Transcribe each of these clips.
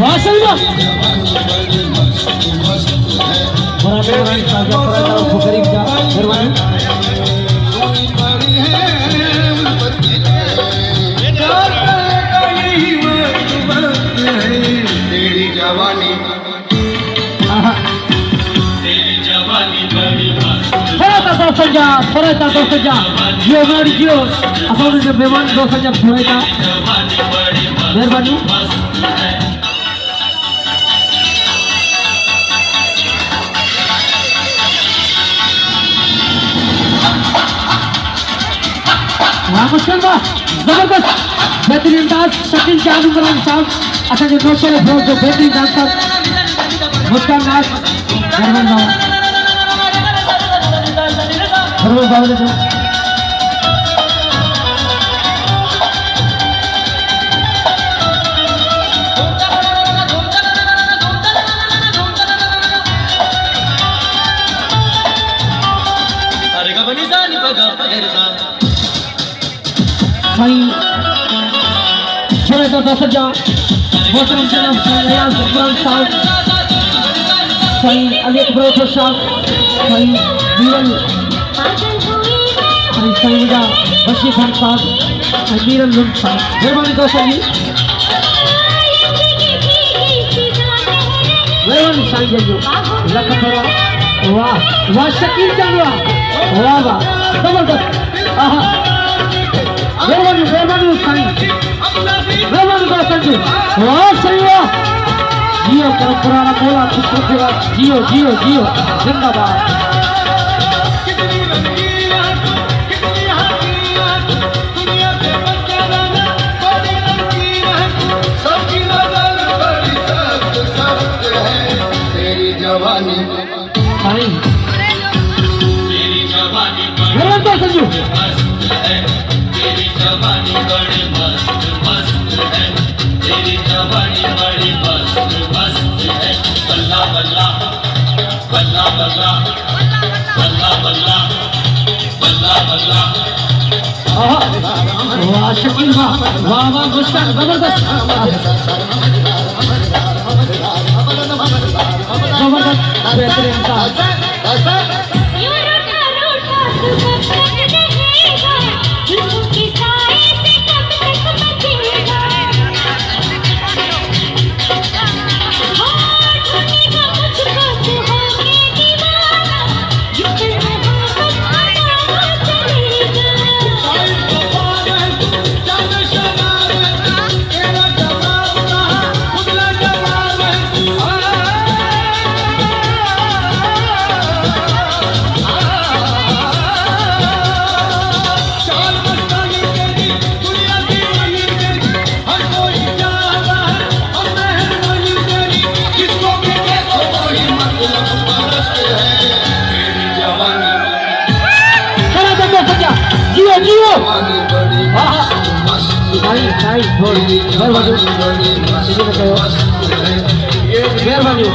वाह सलमा बराबर ताजा पराठा और फुकरी का मेहरबानी तेरी जवानी Foreta dosaja, Gio Mary Gio, asal dari Bewan dosaja Foreta, berbanu. Namaskar Pak, zabardast, बेहतरीन डांस शकील जादू करण साहब, अच्छा जो नौशे ने जो बेहतरीन डांसर, मुस्कान नाच, धर्मेंद्र बाबा, धर्मेंद्र बाबा ने भाई छोटे तो दस हजार मोहतरम जनाब सयाज इमरान साहब भाई अली अकबर साहब भाई मीरल भाई सईदा बशीर खान साहब भाई मीरल लुंड साहब मेहरबानी दोस्तों जी मेहरबानी साईं जी लख थोड़ा वाह वाह शकील जानवा वाह वाह जबरदस्त आहा मेहरबानी मेहरबानी साईं मेहरबानी दोस्तों जी वाह सही वाह जियो पुराना बोला जियो जियो जियो जिंदाबाद तेरी जवानी साईं तेरी जवानी मेहरबानी दोस्तों जी तेरी जवानी बड़ी मस्त मस्त है तेरी जवानी बड़ी मस्त मस्त है बल्ला बल्ला बल्ला बल्ला बल्ला बल्ला बल्ला बल्ला वाह शकील वाह वाह वाह मुस्कान जबरदस्त जबरदस्त बेहतरीन डांस जियो जियो साईं साईं मेहरबानी मेहरबानी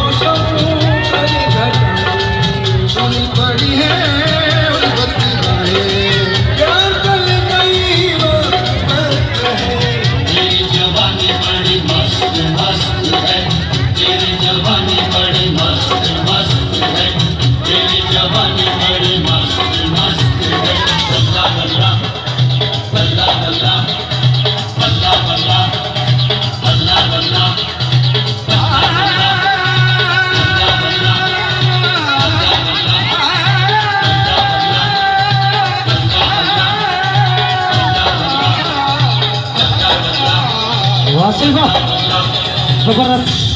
वाह जबरदस्त